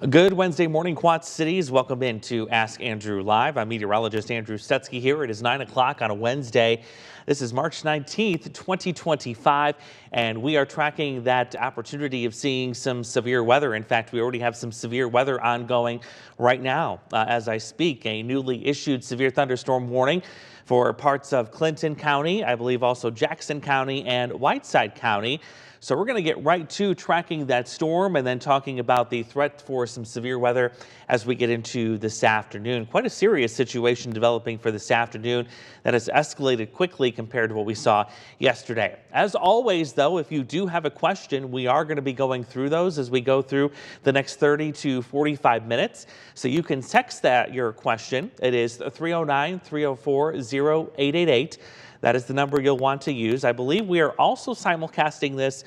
Good Wednesday morning, Quad Cities. Welcome in to Ask Andrew Live. I'm meteorologist Andrew Stutzke here. It is 9 o'clock on a Wednesday. This is March 19th, 2025, and we are tracking that opportunity of seeing some severe weather. In fact, we already have some severe weather ongoing right now as I speak. A newly issued severe thunderstorm warning for parts of Clinton County, I believe also Jackson County and Whiteside County. So we're going to get right to tracking that storm and then talking about the threat for some severe weather as we get into this afternoon. Quite a serious situation developing for this afternoon that has escalated quickly compared to what we saw yesterday. As always, though, if you do have a question, we are going to be going through those as we go through the next 30 to 45 minutes. So you can text your question. It is 309-304-0888. That is the number you'll want to use. I believe we are also simulcasting this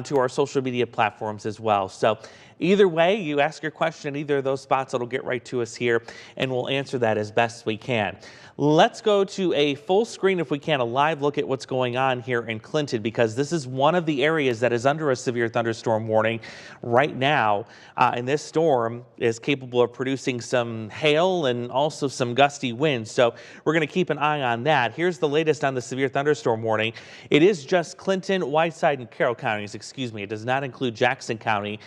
to our social media platforms as well. So either way, you ask your question in either of those spots, it'll get right to us here, and we'll answer that as best we can. Let's go to a full screen, if we can, a live look at what's going on here in Clinton, because this is one of the areas that is under a severe thunderstorm warning right now. And this storm is capable of producing some hail and also some gusty winds. So we're going to keep an eye on that. Here's the latest on the severe thunderstorm warning. It is just Clinton, Whiteside, and Carroll counties. Excuse me. It does not include Jackson County.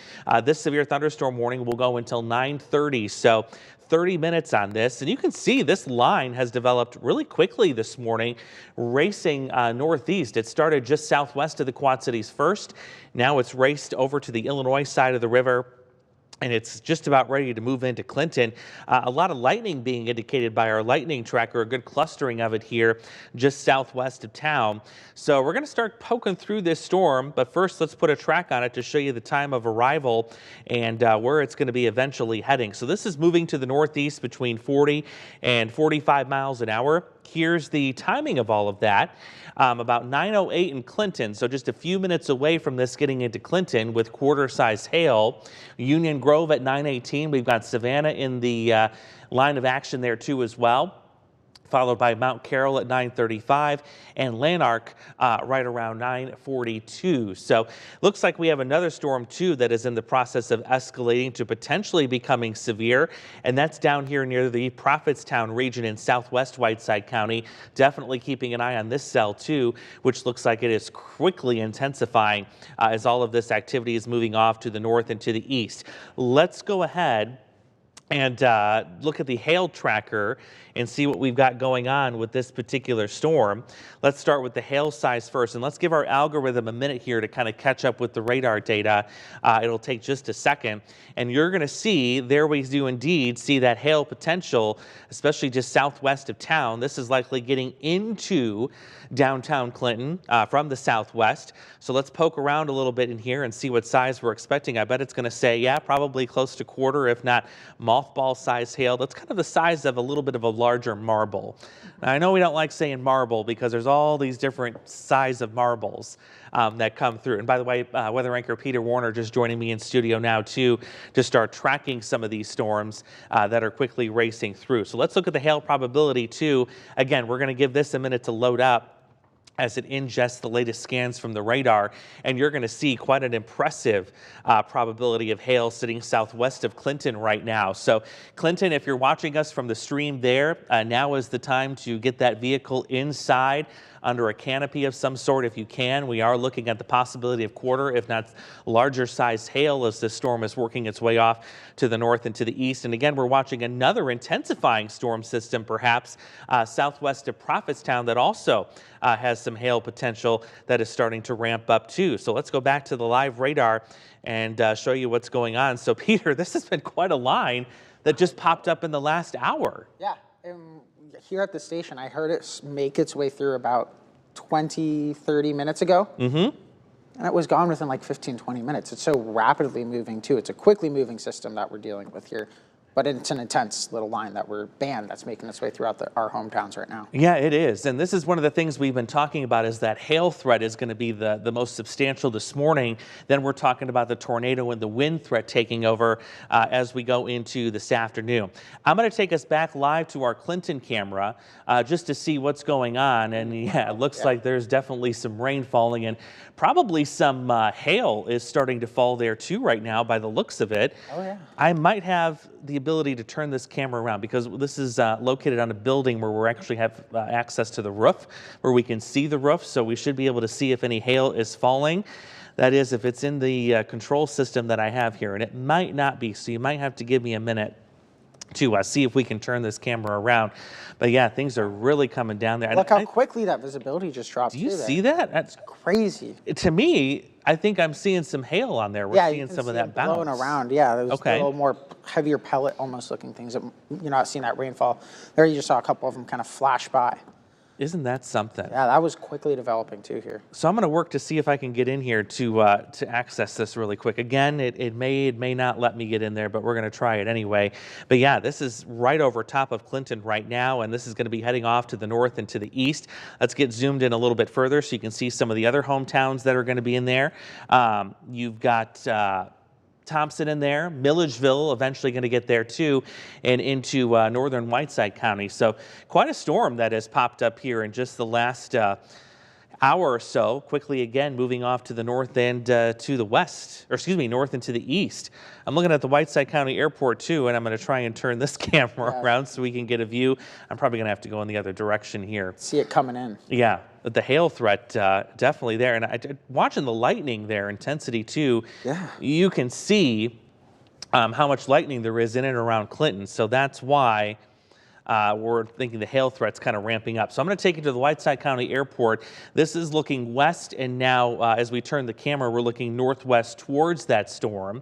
This severe thunderstorm warning will go until 9:30. So 30 minutes on this, and you can see this line has developed really quickly this morning, racing northeast. It started just southwest of the Quad Cities first. Now it's raced over to the Illinois side of the river, and it's just about ready to move into Clinton. A lot of lightning being indicated by our lightning tracker, a good clustering of it here just southwest of town. So we're going to start poking through this storm, but first let's put a track on it to show you the time of arrival and where it's going to be eventually heading. So this is moving to the northeast between 40 and 45 miles an hour. Here's the timing of all of that. About 9:08 in Clinton, so just a few minutes away from this getting into Clinton with quarter-size hail. Union Grove at 9:18. We've got Savannah in the line of action there too as well, followed by Mount Carroll at 9:35 and Lanark right around 9:42. So looks like we have another storm too that is in the process of escalating to potentially becoming severe, and that's down here near the Prophetstown region in southwest Whiteside County. Definitely keeping an eye on this cell too, which looks like it is quickly intensifying as all of this activity is moving off to the north and to the east. Let's go ahead and look at the hail tracker and see what we've got going on with this particular storm. Let's start with the hail size first, and let's give our algorithm a minute here to kind of catch up with the radar data. It'll take just a second, and you're going to see there we do indeed see that hail potential, especially just southwest of town. This is likely getting into downtown Clinton from the southwest. So let's poke around a little bit in here and see what size we're expecting. I bet it's going to say, yeah, probably close to quarter, if not mothball size hail. That's kind of the size of a little bit of a larger marble. Now, I know we don't like saying marble because there's all these different size of marbles that come through. And by the way, weather anchor Peter Warner just joining me in studio now too to start tracking some of these storms that are quickly racing through. So let's look at the hail probability too. Again, we're going to give this a minute to load up as it ingests the latest scans from the radar, and you're going to see quite an impressive probability of hail sitting southwest of Clinton right now. So Clinton, if you're watching us from the stream there, now is the time to get that vehicle inside under a canopy of some sort if you can. We are looking at the possibility of quarter, if not larger size hail as this storm is working its way off to the north and to the east. And again, we're watching another intensifying storm system, perhaps southwest of Prophetstown, that also has some hail potential that is starting to ramp up too. So let's go back to the live radar and show you what's going on. So Peter, this has been quite a line that just popped up in the last hour. Yeah. Here at the station, I heard it make its way through about 20, 30 minutes ago. And it was gone within like 15, 20 minutes. It's so rapidly moving, too. It's a quickly moving system that we're dealing with here. But it's an intense little line that we're banned that's making its way throughout our hometowns right now. Yeah, it is. And this is one of the things we've been talking about, is that hail threat is going to be the most substantial this morning. Then we're talking about the tornado and the wind threat taking over as we go into this afternoon. I'm going to take us back live to our Clinton camera just to see what's going on. And yeah, it looks like there's definitely some rain falling, and probably some hail is starting to fall there too right now by the looks of it. Oh, yeah. I might have the ability to turn this camera around, because this is located on a building where we actually have access to the roof, where we can see the roof, so we should be able to see if any hail is falling. That is, if it's in the control system that I have here, and it might not be, so you might have to give me a minute to see if we can turn this camera around. But yeah, things are really coming down there. Look how quickly that visibility just dropped. Do you see that? That's crazy. To me, I think I'm seeing some hail on there. We're seeing some of that bounce. Blowing around. Yeah, there's Okay. a little more heavier pellet almost looking things. You're not seeing that rainfall. There you just saw a couple of them kind of flash by. Isn't that something? Yeah, that was quickly developing too here. So I'm going to work to see if I can get in here to access this really quick. Again, it may not let me get in there, but we're going to try it anyway. But yeah, this is right over top of Clinton right now, and this is going to be heading off to the north and to the east. Let's get zoomed in a little bit further so you can see some of the other hometowns that are going to be in there. You've got Thompson in there, Milledgeville eventually going to get there too, and into northern Whiteside County. So quite a storm that has popped up here in just the last hour or so. Quickly again moving off to the north and to the west, or excuse me, north and to the east. I'm looking at the Whiteside County Airport too, and I'm going to try and turn this camera around so we can get a view. I'm probably going to have to go in the other direction here. See it coming in. Yeah, the hail threat definitely there. And watching the lightning there, intensity too, you can see how much lightning there is in and around Clinton. So that's why we're thinking the hail threat's kind of ramping up. So I'm going to take you to the Whiteside County Airport. This is looking west, and now as we turn the camera, we're looking northwest towards that storm.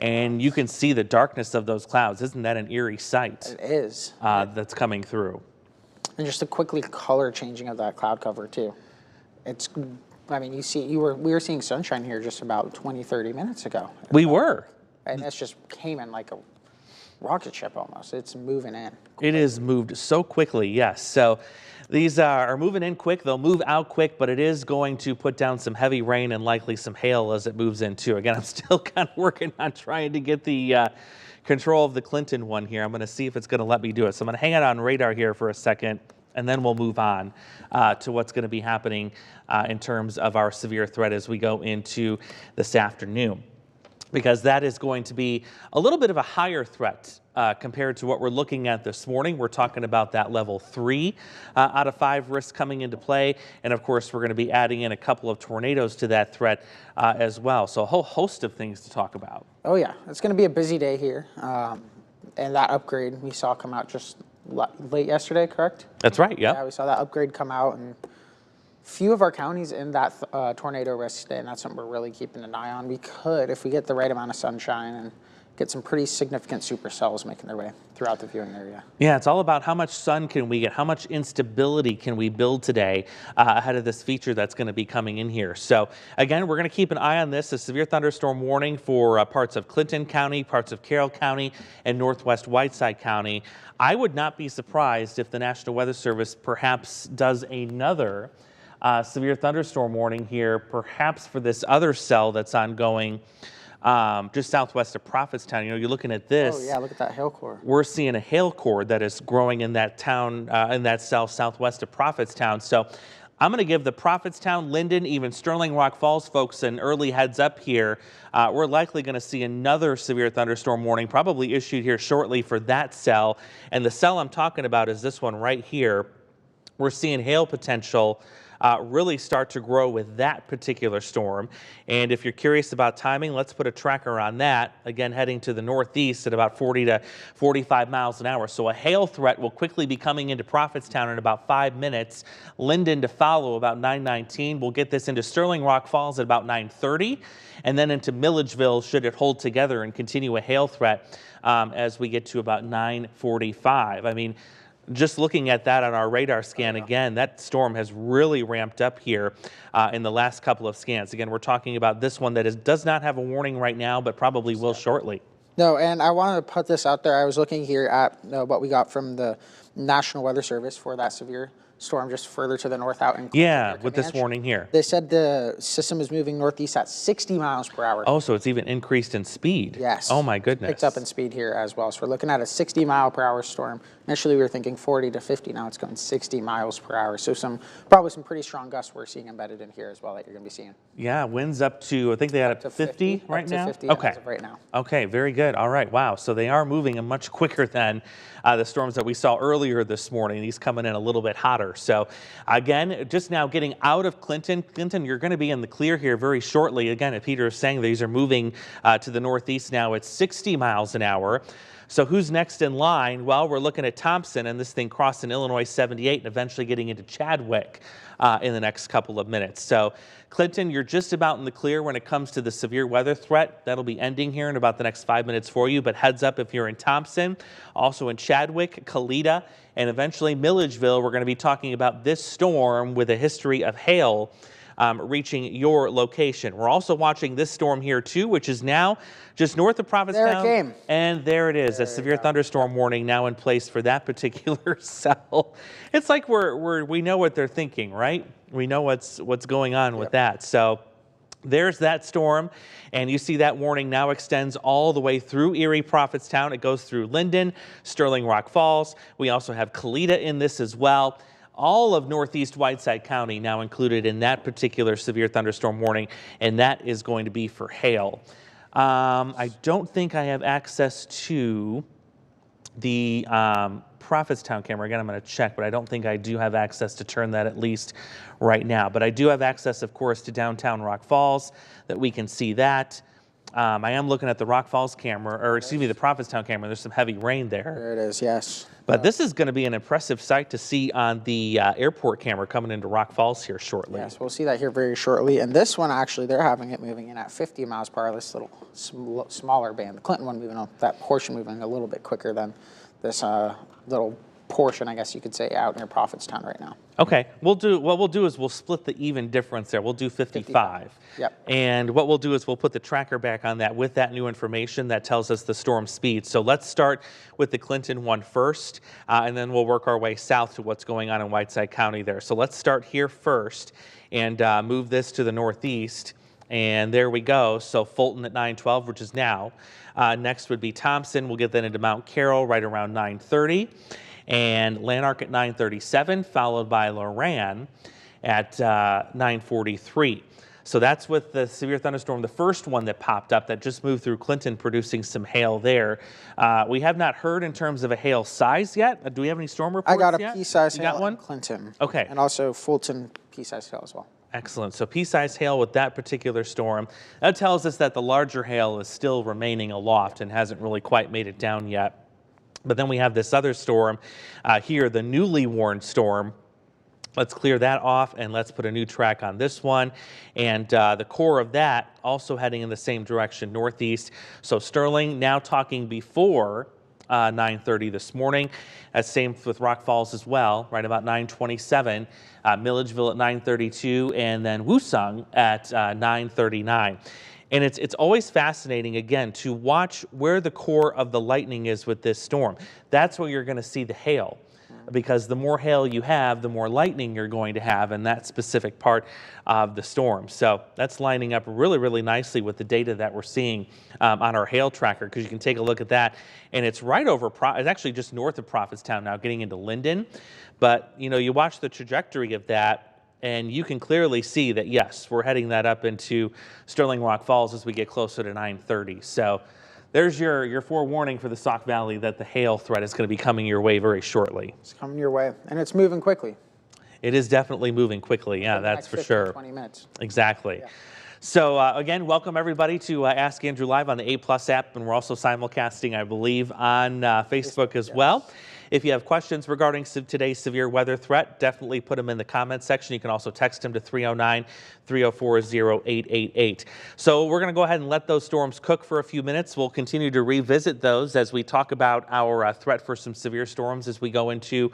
And you can see the darkness of those clouds. Isn't that an eerie sight? It is. That's coming through. And just the quickly color changing of that cloud cover too. It's, I mean, we were seeing sunshine here just about 20, 30 minutes ago. We were. And this just came in like a rocket ship almost. It's moving in. It is moved so quickly, yes. So these are moving in quick. They'll move out quick, but it is going to put down some heavy rain and likely some hail as it moves in too. Again, I'm still kind of working on trying to get the control of the Clinton one here. I'm going to see if it's going to let me do it. So I'm going to hang it on radar here for a second, and then we'll move on to what's going to be happening in terms of our severe threat as we go into this afternoon, because that is going to be a little bit of a higher threat compared to what we're looking at this morning. We're talking about that level 3 out of 5 risk coming into play. And of course, we're going to be adding in a couple of tornadoes to that threat as well. So a whole host of things to talk about. Oh yeah, it's going to be a busy day here. And that upgrade we saw come out just late yesterday, correct? That's right, yeah. Yeah, we saw that upgrade come out, and few of our counties in that tornado risk today, and that's something we're really keeping an eye on. We could, if we get the right amount of sunshine, and get some pretty significant supercells making their way throughout the viewing area. Yeah, it's all about how much sun can we get, how much instability can we build today ahead of this feature that's going to be coming in here. So again, we're going to keep an eye on this, a severe thunderstorm warning for parts of Clinton County, parts of Carroll County, and northwest Whiteside County. I would not be surprised if the National Weather Service perhaps does another severe thunderstorm warning here, perhaps for this other cell that's ongoing just southwest of Prophetstown. You know, you're looking at this. Oh yeah, look at that hail core. We're seeing a hail core that is growing in that town, in that cell southwest of Prophetstown. So I'm going to give the Prophetstown, Linden, even Sterling Rock Falls folks an early heads up here. We're likely going to see another severe thunderstorm warning probably issued here shortly for that cell. And the cell I'm talking about is this one right here. We're seeing hail potential really start to grow with that particular storm. And if you're curious about timing, let's put a tracker on that. Again, heading to the northeast at about 40 to 45 miles an hour. So a hail threat will quickly be coming into Prophetstown in about 5 minutes. Linden to follow about 9:19. We'll get this into Sterling Rock Falls at about 9:30. And then into Milledgeville should it hold together and continue a hail threat as we get to about 9:45. I mean, just looking at that on our radar scan again, that storm has really ramped up here in the last couple of scans. Again, we're talking about this one that does not have a warning right now, but probably will shortly. No, and I wanted to put this out there. I was looking here at what we got from the National Weather Service for that severe storm just further to the north out in Clinton Yeah, near with this Comanche. warning here. They said the system is moving northeast at 60 miles per hour. Oh, so it's even increased in speed. Yes. Oh my goodness. Picked up in speed here as well. So we're looking at a 60-mile-per-hour storm. Initially, we were thinking 40 to 50. Now it's going 60 miles per hour. So probably some pretty strong gusts we're seeing embedded in here as well that you're going to be seeing. Yeah, winds up to, I think they had up to 50 right now? Up to 50 okay. as of right now. Okay, very good. All right, wow. So they are moving much quicker than the storms that we saw earlier this morning. These coming in a little bit hotter. So again, just now getting out of Clinton. Clinton, you're going to be in the clear here very shortly. Again, Peter is saying these are moving to the northeast now at 60 miles an hour. So who's next in line? Well, we're looking at Thompson and this thing crossing Illinois 78 and eventually getting into Chadwick in the next couple of minutes. So Clinton, you're just about in the clear when it comes to the severe weather threat. That'll be ending here in about the next 5 minutes for you. But heads up if you're in Thompson, also in Chadwick, Kalita, and eventually Milledgeville. We're going to be talking about this storm with a history of hail reaching your location. We're also watching this storm here too, which is now just north of Provincetown. There it came. And there it is, a severe thunderstorm warning now in place for that particular cell. It's like we know what they're thinking, right? We know what's going on with that. So there's that storm, and you see that warning now extends all the way through Erie, Prophetstown. It goes through Linden, Sterling Rock Falls. We also have Kalita in this as well. All of northeast Whiteside County now included in that particular severe thunderstorm warning, and that is going to be for hail. I don't think I have access to the Prophetstown camera. Again, I'm going to check, but I don't think I do have access to turn that at least right now. But I do have access, of course, to downtown Rock Falls, that we can see that. I am looking at the Rock Falls camera, or excuse me, the Prophetstown camera. There's some heavy rain there. There it is, yes. But this is going to be an impressive sight to see on the airport camera coming into Rock Falls here shortly. Yes, we'll see that here very shortly. And this one, actually, they're having it moving in at 50 miles per hour, this little smaller band. The Clinton one moving on, that portion moving a little bit quicker than this little portion, I guess you could say, out near Prophetstown right now. Okay, what we'll do is we'll split the even difference there. We'll do 55. Yep. And what we'll do is we'll put the tracker back on that with that new information that tells us the storm speed. So let's start with the Clinton one first, and then we'll work our way south to what's going on in Whiteside County there. So let's start here first and move this to the northeast. And there we go. So Fulton at 9:12, which is now. Next would be Thompson. We'll get that into Mount Carroll right around 9:30. And Lanark at 9:37, followed by Loran at 9:43. So that's with the severe thunderstorm, the first one that popped up that just moved through Clinton, producing some hail there. We have not heard in terms of a hail size yet. Do we have any storm reports I got yet? a pea-sized hail got one? in Clinton. Okay. And also Fulton pea-sized hail as well. Excellent. So pea-sized hail with that particular storm. That tells us that the larger hail is still remaining aloft and hasn't really quite made it down yet. But then we have this other storm here, the newly warned storm. Let's clear that off and let's put a new track on this one. And the core of that also heading in the same direction, northeast. So Sterling now talking before 9:30 this morning. Same with Rock Falls as well, right about 9:27. Milledgeville at 9:32, and then Woosung at 9:39. And it's always fascinating, again, to watch where the core of the lightning is with this storm. That's where you're going to see the hail, because the more hail you have, the more lightning you're going to have in that specific part of the storm. So that's lining up really, really nicely with the data that we're seeing on our hail tracker, because you can take a look at that. And it's right over, it's actually just north of Prophetstown now, getting into Linden. But, you know, you watch the trajectory of that, and you can clearly see that, yes, we're heading that up into Sterling Rock Falls as we get closer to 9:30. So there's your forewarning for the Sauk Valley that the hail threat is going to be coming your way very shortly. It's coming your way, and it's moving quickly. It is definitely moving quickly. Yeah, that's for sure. 20 minutes. Exactly. Yeah. So again, welcome everybody to Ask Andrew Live on the A+ app, and we're also simulcasting, I believe, on Facebook as well. If you have questions regarding today's severe weather threat, definitely put them in the comments section. You can also text them to 309-304-0888. So we're going to go ahead and let those storms cook for a few minutes. We'll continue to revisit those as we talk about our threat for some severe storms as we go into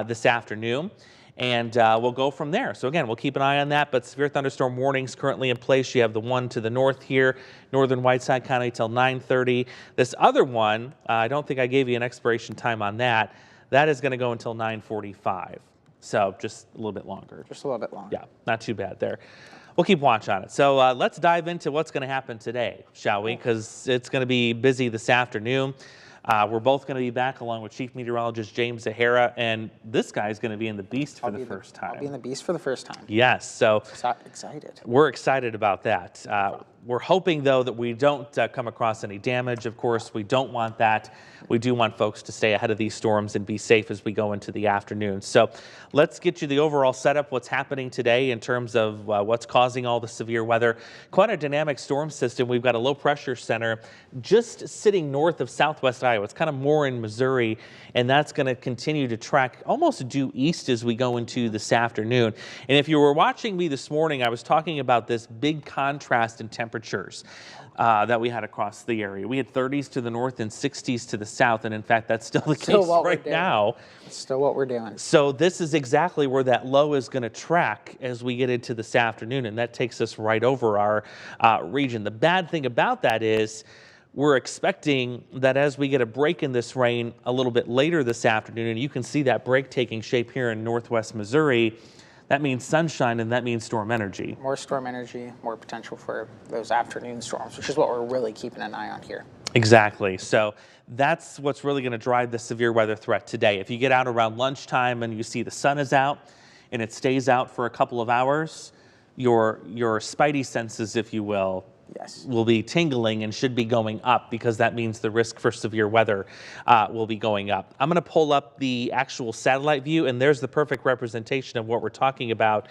this afternoon. and we'll go from there. So again, we'll keep an eye on that, but severe thunderstorm warnings currently in place. You have the one to the north here, northern Whiteside County till 9:30. This other one, I don't think I gave you an expiration time on that. That is going to go until 9:45. So just a little bit longer. Just a little bit longer. Yeah, not too bad there. We'll keep watch on it. So let's dive into what's going to happen today, shall we? Because it's going to be busy this afternoon. We're both going to be back along with Chief Meteorologist James Zahara, and this guy is going to be in the Beast for the first time. I'll be in the Beast for the first time. Yes, so excited. We're excited about that. We're hoping, though, that we don't come across any damage. Of course, we don't want that. We do want folks to stay ahead of these storms and be safe as we go into the afternoon. So let's get you the overall setup, what's happening today in terms of what's causing all the severe weather. Quite a dynamic storm system. We've got a low pressure center just sitting north of southwest Iowa. It's kind of more in Missouri, and that's going to continue to track almost due east as we go into this afternoon. And if you were watching me this morning, I was talking about this big contrast in temperatures that we had across the area. We had 30s to the north and 60s to the south, and in fact, that's still the case right now. It's still what we're doing. So this is exactly where that low is going to track as we get into this afternoon, and that takes us right over our region. The bad thing about that is we're expecting that as we get a break in this rain a little bit later this afternoon, and you can see that break taking shape here in northwest Missouri, that means sunshine, and that means storm energy. More storm energy, more potential for those afternoon storms, which is what we're really keeping an eye on here. Exactly. So that's what's really going to drive the severe weather threat today. If you get out around lunchtime and you see the sun is out and it stays out for a couple of hours, your spidey senses, if you will, yes, will be tingling and should be going up, because that means the risk for severe weather will be going up. I'm going to pull up the actual satellite view, and there's the perfect representation of what we're talking about.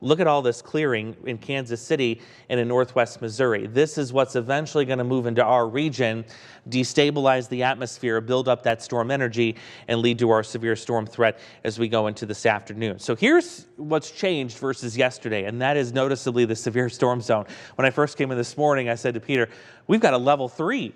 Look at all this clearing in Kansas City and in northwest Missouri. This is what's eventually going to move into our region, destabilize the atmosphere, build up that storm energy, and lead to our severe storm threat as we go into this afternoon. So here's what's changed versus yesterday, and that is noticeably the severe storm zone. When I first came in this morning, I said to Peter, we've got a level 3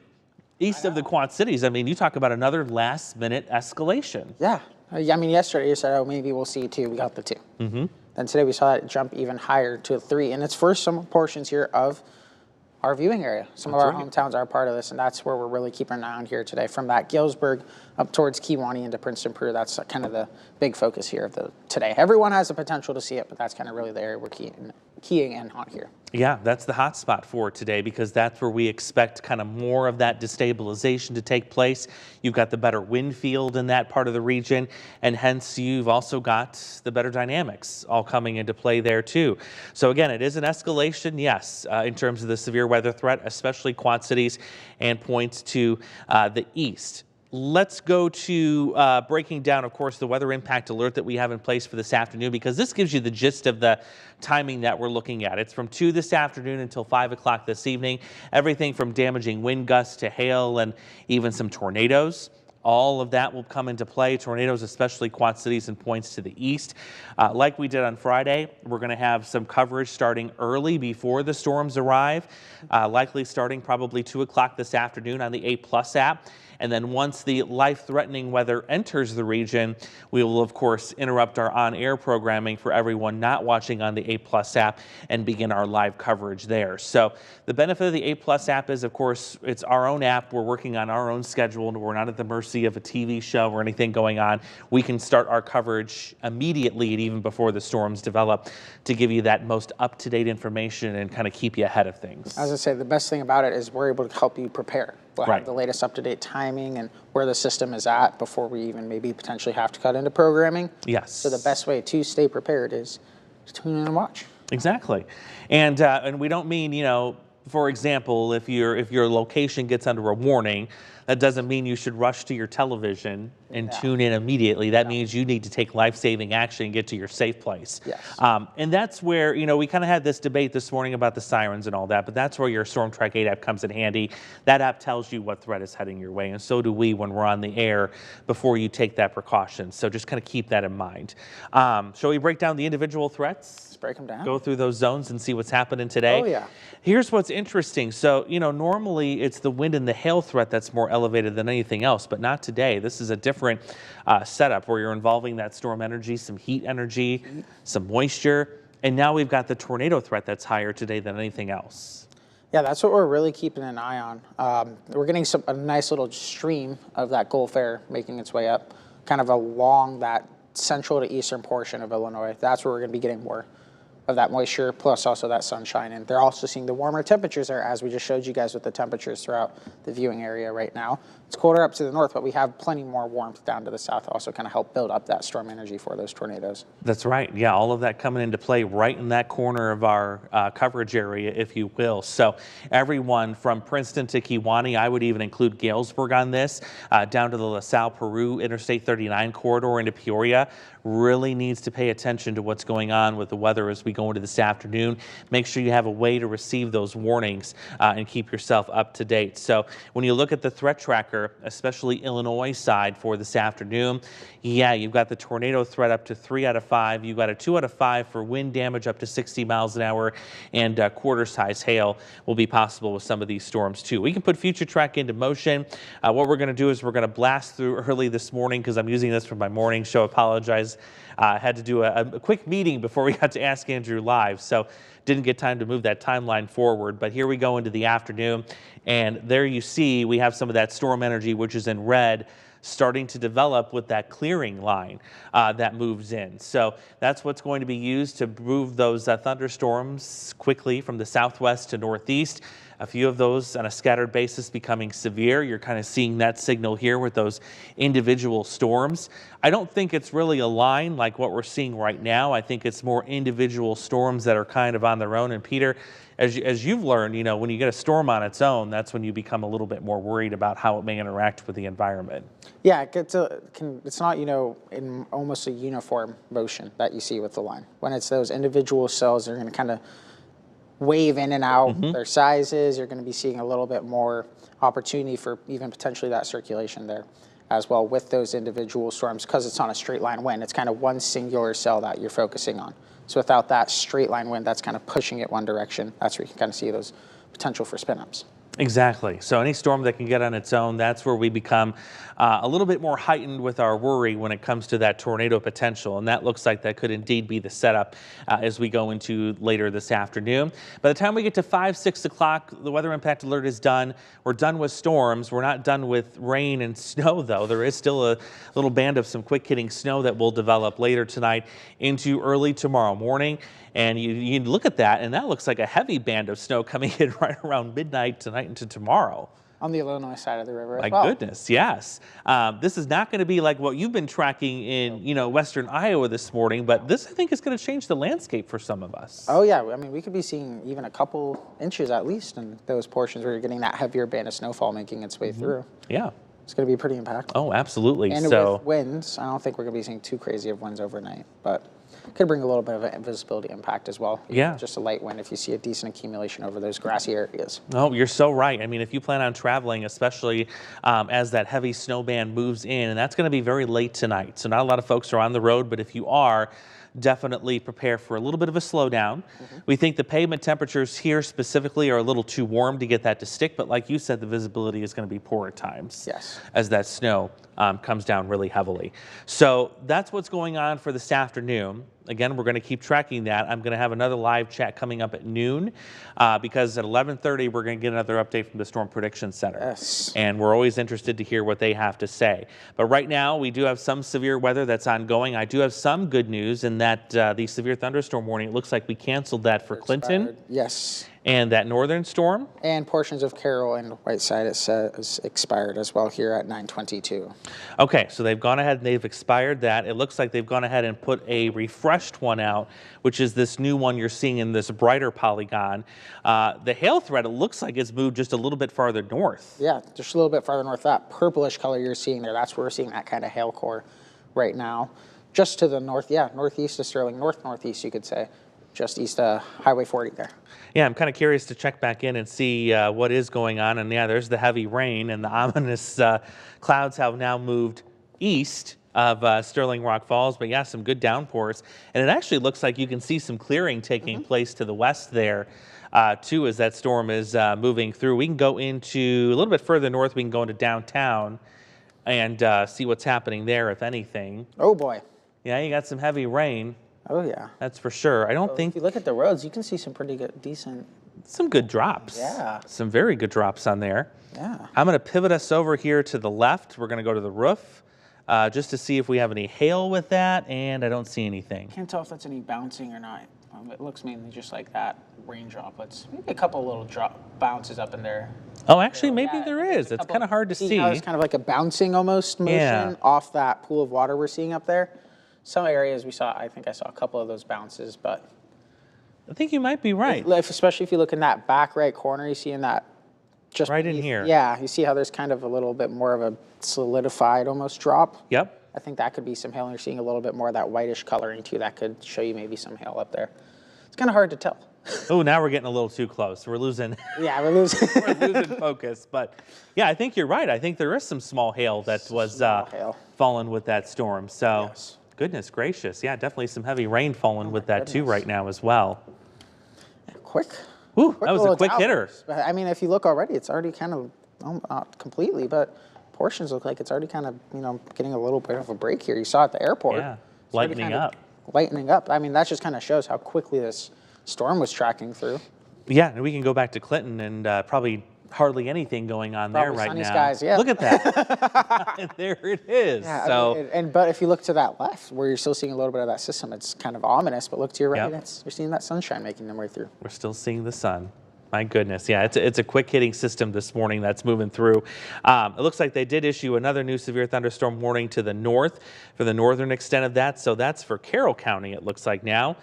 east of the Quad Cities. I mean, you talk about another last-minute escalation. Yeah. I mean, yesterday you said, oh, maybe we'll see 2. We got the 2. Mm-hmm. Then today we saw it jump even higher to a 3. And it's for some portions here of our viewing area. Some of our hometowns are part of this, and that's where we're really keeping an eye on here today. From that Galesburg up towards Kewaunee into Princeton, Peru, that's kind of the big focus here of today. Everyone has the potential to see it, but that's kind of really the area we're keying in on here. Yeah, that's the hot spot for today, because that's where we expect kind of more of that destabilization to take place. You've got the better wind field in that part of the region, and hence you've also got the better dynamics all coming into play there too. So again, it is an escalation, yes, in terms of the severe weather threat, especially Quad Cities and points to the east. Let's go to breaking down, of course, the weather impact alert that we have in place for this afternoon, because this gives you the gist of the timing that we're looking at. It's from 2 this afternoon until 5 o'clock this evening. Everything from damaging wind gusts to hail and even some tornadoes. All of that will come into play. Tornadoes, especially Quad Cities and points to the east. Like we did on Friday, we're going to have some coverage starting early before the storms arrive, likely starting probably 2 o'clock this afternoon on the A+ app. And then once the life-threatening weather enters the region, we will, of course, interrupt our on-air programming for everyone not watching on the A+ app and begin our live coverage there. So the benefit of the A+ app is, of course, it's our own app. We're working on our own schedule, and we're not at the mercy of a TV show or anything going on. We can start our coverage immediately and even before the storms develop to give you that most up-to-date information and kind of keep you ahead of things. As I say, the best thing about it is we're able to help you prepare. We'll have Right. the latest up-to-date timing and where the system is at before we even maybe potentially have to cut into programming. Yes. So the best way to stay prepared is to tune in and watch. Exactly. And we don't mean, you know, for example, if your location gets under a warning, that doesn't mean you should rush to your television and tune in immediately. That means you need to take life-saving action and get to your safe place. Yes. And that's where, you know, we kind of had this debate this morning about the sirens and all that, but that's where your Storm Track 8 app comes in handy. That app tells you what threat is heading your way, and so do we when we're on the air before you take that precaution. So just kind of keep that in mind. Shall we break down the individual threats? break them down. Go through those zones and see what's happening today. Oh, yeah. Here's what's interesting. So, normally it's the wind and the hail threat that's more elevated than anything else, but not today. This is a different setup where you're involving that storm energy, some heat energy, some moisture, and now we've got the tornado threat that's higher today than anything else. Yeah, that's what we're really keeping an eye on. We're getting a nice little stream of that Gulf air making its way up, kind of along that central to eastern portion of Illinois. That's where we're going to be getting more of that moisture, plus also that sunshine. And they're also seeing the warmer temperatures there, as we just showed you guys with the temperatures throughout the viewing area right now. It's colder up to the north, but we have plenty more warmth down to the south, also kind of help build up that storm energy for those tornadoes. That's right. Yeah, all of that coming into play right in that corner of our coverage area, if you will. So everyone from Princeton to Kewanee, I would even include Galesburg on this, down to the LaSalle, Peru, Interstate 39 corridor into Peoria, really needs to pay attention to what's going on with the weather as we go into this afternoon. Make sure you have a way to receive those warnings and keep yourself up to date. So when you look at the threat tracker, especially Illinois side for this afternoon, yeah, you've got the tornado threat up to 3 out of 5. You've got a 2 out of 5 for wind damage up to 60 miles an hour, and quarter-size hail will be possible with some of these storms too. We can put future track into motion. What we're going to do is we're going to blast through early this morning because I'm using this for my morning show. Apologize. Had to do a quick meeting before we got to Ask Andrew Live, so didn't get time to move that timeline forward. But here we go into the afternoon, and there you see we have some of that storm energy, which is in red, starting to develop with that clearing line that moves in. So that's what's going to be used to move those thunderstorms quickly from the southwest to northeast. A few of those on a scattered basis becoming severe. You're kind of seeing that signal here with those individual storms. I don't think it's really a line like what we're seeing right now. I think it's more individual storms that are kind of on their own. And Peter, as you've learned, when you get a storm on its own, that's when you become a little bit more worried about how it may interact with the environment. Yeah, it's not, in almost a uniform motion that you see with the line. When it's those individual cells, they're going to kind of wave in and out their sizes. You're going to be seeing a little bit more opportunity for even potentially that circulation there as well with those individual storms, because it's on a straight line wind. It's kind of one singular cell that you're focusing on. So without that straight line wind that's kind of pushing it one direction, that's where you can kind of see those potential for spin-ups. Exactly. So any storm that can get on its own, that's where we become a little bit more heightened with our worry when it comes to that tornado potential. And that looks like that could indeed be the setup as we go into later this afternoon. By the time we get to 5, 6 o'clock, the weather impact alert is done. We're done with storms. We're not done with rain and snow, though. There is still a little band of some quick hitting snow that will develop later tonight into early tomorrow morning. And you look at that, and that looks like a heavy band of snow coming in right around midnight tonight into tomorrow. On the Illinois side of the river as well. My goodness, yes. This is not going to be like what you've been tracking in, western Iowa this morning, but this, I think, is going to change the landscape for some of us. Oh, yeah. I mean, we could be seeing even a couple inches at least in those portions where you're getting that heavier band of snowfall making its way through. Yeah. It's going to be pretty impactful. Oh, absolutely. And with winds, I don't think we're going to be seeing too crazy of winds overnight, but could bring a little bit of an visibility impact as well. Yeah. Just a light wind if you see a decent accumulation over those grassy areas. Oh, you're so right. I mean, if you plan on traveling, especially as that heavy snow band moves in, and that's going to be very late tonight. So not a lot of folks are on the road, but if you are, definitely prepare for a little bit of a slowdown. We think the pavement temperatures here specifically are a little too warm to get that to stick, but like you said, the visibility is going to be poor at times. Yes. As that snow comes down really heavily. So that's what's going on for this afternoon. Again, we're going to keep tracking that. I'm going to have another live chat coming up at noon because at 11:30 we're going to get another update from the Storm Prediction Center. Yes. And we're always interested to hear what they have to say. But right now we do have some severe weather that's ongoing. I do have some good news in that the severe thunderstorm warning, it looks like we canceled that for Clinton. Yes. And that northern storm? And portions of Carroll and Whiteside, it says expired as well here at 9:22. Okay, so they've gone ahead and they've expired that. It looks like they've gone ahead and put a refreshed one out, which is this new one you're seeing in this brighter polygon. The hail threat, it looks like it's moved just a little bit farther north. Yeah, just a little bit farther north. That purplish color you're seeing there, that's where we're seeing that kind of hail core right now. Just to the north, northeast of Sterling, northeast you could say. Just east of Highway 40 there. Yeah, I'm kind of curious to check back in and see what is going on. And yeah, there's the heavy rain, and the ominous clouds have now moved east of Sterling Rock Falls. But yeah, some good downpours. And it actually looks like you can see some clearing taking place to the west there, too, as that storm is moving through. We can go into a little bit further north. We can go into downtown and see what's happening there, if anything. Oh, boy. Yeah, you got some heavy rain. Oh, yeah. That's for sure. I don't think... If you look at the roads, you can see some pretty good, decent... Some good drops. Yeah. Some very good drops on there. Yeah. I'm going to pivot us over here to the left. We're going to go to the roof just to see if we have any hail with that, and I don't see anything. Can't tell if that's any bouncing or not. It looks mainly just like that, rain droplets. Maybe a couple little bounces up in there. Oh, actually, maybe Yeah, there is. It's kind of hard to see. How it's kind of like a bouncing almost motion off that pool of water we're seeing up there. Some areas we saw, I think I saw a couple of those bounces, but... I think you might be right. Especially if you look in that back right corner, you see in that just right in here. Yeah, you see how there's kind of a little bit more of a solidified almost drop. Yep. I think that could be some hail, and you're seeing a little bit more of that whitish coloring too. That could show you maybe some hail up there. It's kind of hard to tell. Oh, now we're getting a little too close. We're losing. Yeah, we're losing. We're losing focus. But yeah, I think you're right. I think there is some small hail that was falling with that storm. So goodness gracious. Yeah, definitely some heavy rain falling with that too right now as well. Quick. Woo, that was a quick hitter. But I mean, if you look already, it's already kind of, not completely, but portions look like it's already kind of, getting a little bit of a break here. You saw at the airport. Yeah, lightening up. Lightening up. I mean, that just kind of shows how quickly this storm was tracking through. Yeah, and we can go back to Clinton and probably hardly anything going on there right sunny now. Skies, yeah. Look at that. There it is. Yeah, so, but if you look to that left, where you're still seeing a little bit of that system, it's kind of ominous. But look to your right, you're seeing that sunshine making their way through. We're still seeing the sun. My goodness, yeah, it's a quick hitting system this morning that's moving through. It looks like they did issue another new severe thunderstorm warning to the north for the northern extent of that. So that's for Carroll County, it looks like now.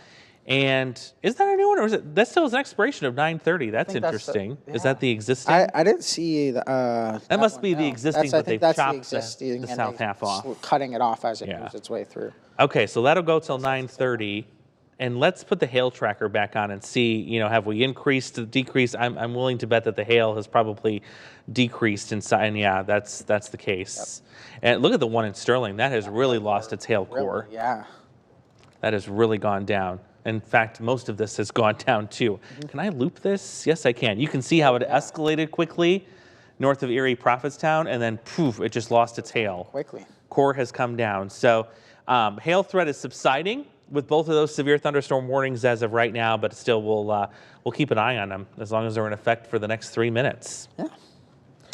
And is that a new one, or is it? That still is an expiration of 9:30. That's interesting. Is that the existing? I didn't see the. That must be the existing, but they've chopped the south half off, cutting it off as it moves its way through. Okay, so that'll go till 9:30. And let's put the hail tracker back on and see, have we increased, decreased? I'm willing to bet that the hail has probably decreased in size. And yeah, that's the case. Yep. And look at the one in Sterling. That has really lost its hail core. Yeah. That has really gone down. In fact, most of this has gone down too. Can I loop this? Yes, I can. You can see how it escalated quickly north of Erie Prophetstown, and then poof, it just lost its hail. Quickly. Core has come down. So hail threat is subsiding with both of those severe thunderstorm warnings as of right now, but still we'll keep an eye on them as long as they're in effect for the next 3 minutes. Yeah.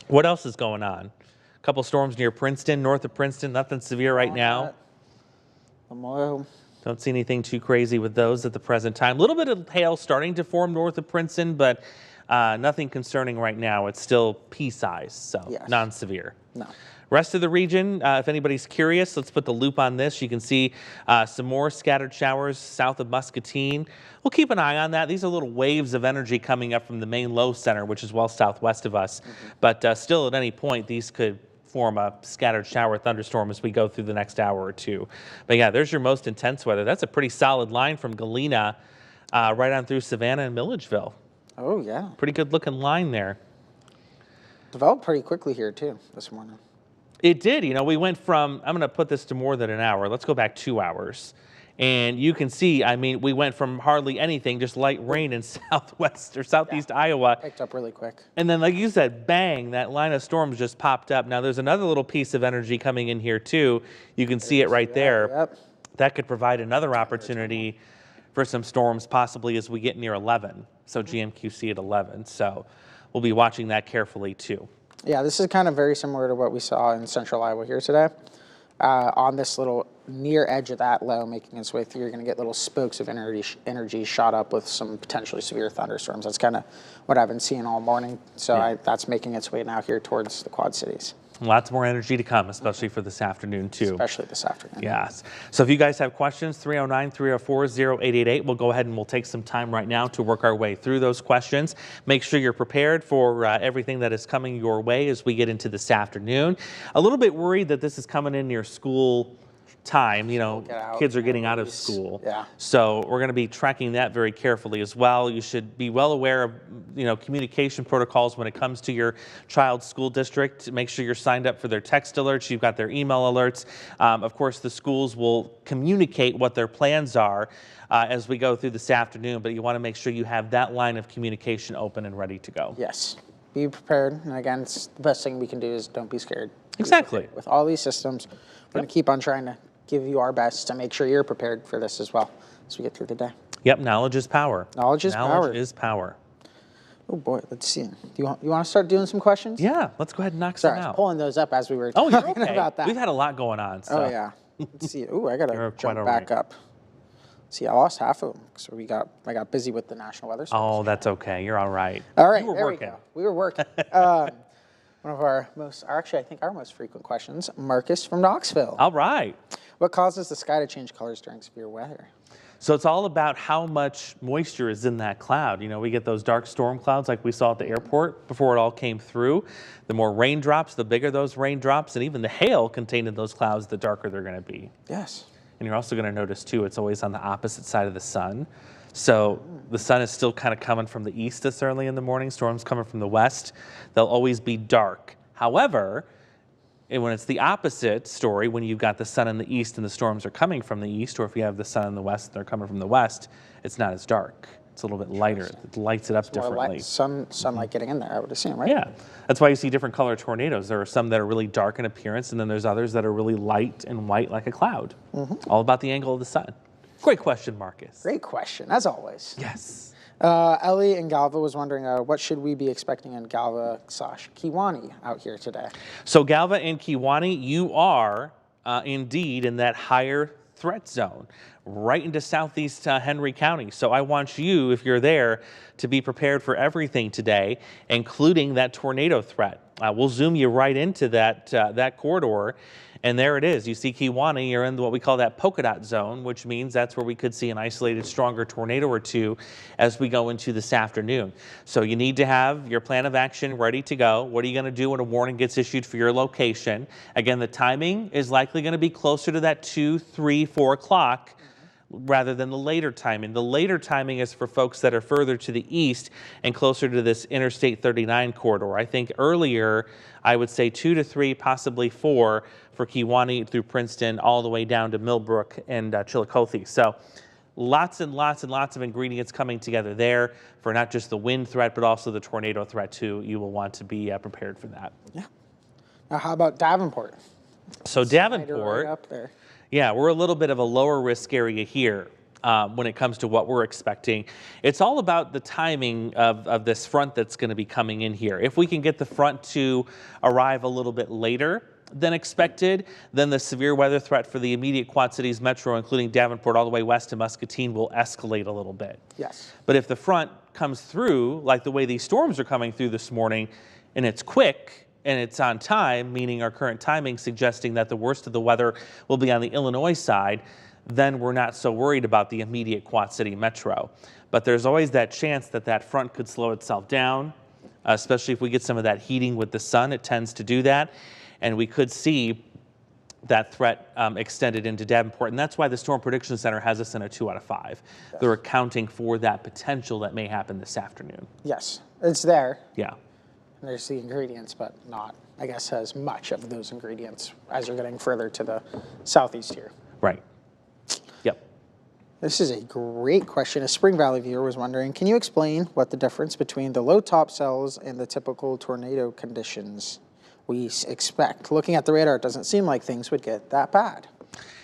What else is going on? A couple storms near Princeton, north of Princeton, nothing severe right now. Memorial. Don't see anything too crazy with those at the present time. A little bit of hail starting to form north of Princeton, but nothing concerning right now. It's still pea-size, so non-severe. No. Rest of the region, if anybody's curious, let's put the loop on this. You can see some more scattered showers south of Muscatine. We'll keep an eye on that. These are little waves of energy coming up from the main low center, which is well southwest of us. But still, at any point, these could form a scattered shower thunderstorm as we go through the next hour or two. But yeah, there's your most intense weather. That's a pretty solid line from Galena right on through Savannah and Milledgeville. Oh, yeah. Pretty good looking line there. Developed pretty quickly here, too, this morning. It did. We went from, I'm going to put this to more than an hour. Let's go back 2 hours. And you can see, we went from hardly anything, just light rain in southwest or southeast Iowa. Picked up really quick. And then, like you said, bang, that line of storms just popped up. Now, there's another little piece of energy coming in here, too. You can see it right there. Yep. That could provide another opportunity for some storms, possibly as we get near 11. So GMQC at 11. So we'll be watching that carefully, too. Yeah, this is kind of very similar to what we saw in central Iowa here today. On this little near edge of that low making its way through, you're going to get little spokes of energy shot up with some potentially severe thunderstorms. That's kind of what I've been seeing all morning. So that's making its way now here towards the Quad Cities. Lots more energy to come, especially for this afternoon, too. Especially this afternoon. Yes. So if you guys have questions, 309-304-0888. We'll go ahead and we'll take some time right now to work our way through those questions. Make sure you're prepared for everything that is coming your way as we get into this afternoon. A little bit worried that this is coming in near school time, you know, Get out, kids are getting out of release. school. Yeah. So we're going to be tracking that very carefully as well. You should be well aware of, you know, communication protocols when it comes to your child's school district. Make sure you're signed up for their text alerts. You've got their email alerts. Of course, the schools will communicate what their plans are as we go through this afternoon, but you want to make sure you have that line of communication open and ready to go. Yes. Be prepared. And again, it's the best thing we can do is don't be scared. Exactly. With all these systems, we're going to keep on trying to give you our best to make sure you're prepared for this as well as we get through the day. Yep, knowledge is power. Knowledge is power. Knowledge is power. Oh boy, let's see. Do you want to start doing some questions? Yeah, let's go ahead and knock Sorry, some I was out. pulling those up as we were Oh, talking you're okay. about that. We've had a lot going on. So. Oh yeah. Let's see. Oh, I gotta You're jump quite back all right. up. See, I lost half of them, so I got busy with the National Weather Service. Oh, that's okay. You're all right. All right, You were there working. we go. We were working. One of our I think our most frequent questions, Marcus from Knoxville. All right. What causes the sky to change colors during severe weather? So it's all about how much moisture is in that cloud. You know, we get those dark storm clouds like we saw at the airport before it all came through. The more raindrops, the bigger those raindrops, and even the hail contained in those clouds, the darker they're going to be. Yes. And you're also going to notice, too, it's always on the opposite side of the sun. So the sun is still kind of coming from the east this early in the morning. Storms coming from the west. They'll always be dark. However, and when it's the opposite story, when you've got the sun in the east and the storms are coming from the east, or if you have the sun in the west and they're coming from the west, it's not as dark. It's a little bit lighter. It lights it up differently. Sunlight getting in there, I would assume, right? Yeah, that's why you see different color tornadoes. There are some that are really dark in appearance, and then there's others that are really light and white like a cloud. All about the angle of the sun. Great question, Marcus. Great question, as always. Yes. Ellie in Galva was wondering, what should we be expecting in Galva/Kewaunee out here today? So Galva and Kewaunee, you are indeed in that higher threat zone, right into southeast Henry County. So I want you, if you're there, to be prepared for everything today, including that tornado threat. We'll zoom you right into that corridor. And there it is. You see Kewaunee, you're in what we call that polka dot zone, which means that's where we could see an isolated stronger tornado or two as we go into this afternoon. So you need to have your plan of action ready to go. What are you going to do when a warning gets issued for your location? Again, the timing is likely going to be closer to that 2, 3, 4 o'clock rather than the later timing. The later timing is for folks that are further to the east and closer to this Interstate 39 corridor. I think earlier, I would say 2 to 3, possibly 4 for Kewaunee through Princeton, all the way down to Millbrook and Chillicothe. So lots and lots and lots of ingredients coming together there for not just the wind threat, but also the tornado threat too. You will want to be prepared for that. Yeah. Now, how about Davenport? So Slider Davenport, right up there. yeah, we're a little bit of a lower risk area here when it comes to what we're expecting. It's all about the timing of this front that's going to be coming in here. If we can get the front to arrive a little bit later than expected, then the severe weather threat for the immediate Quad Cities metro, including Davenport all the way west to Muscatine, will escalate a little bit. Yes. But if the front comes through like the way these storms are coming through this morning, and it's quick, and it's on time, meaning our current timing suggesting that the worst of the weather will be on the Illinois side, then we're not so worried about the immediate Quad City metro. But there's always that chance that that front could slow itself down, especially if we get some of that heating with the sun. It tends to do that. And we could see that threat extended into Davenport. And that's why the Storm Prediction Center has us in a 2 out of 5. Yes. They're accounting for that potential that may happen this afternoon. Yes, it's there. Yeah. And there's the ingredients, but not, I guess, as much of those ingredients as you're getting further to the southeast here. Right. Yep. This is a great question. A Spring Valley viewer was wondering, can you explain what the difference between the low top cells and the typical tornado conditions we expect? Looking at the radar, it doesn't seem like things would get that bad.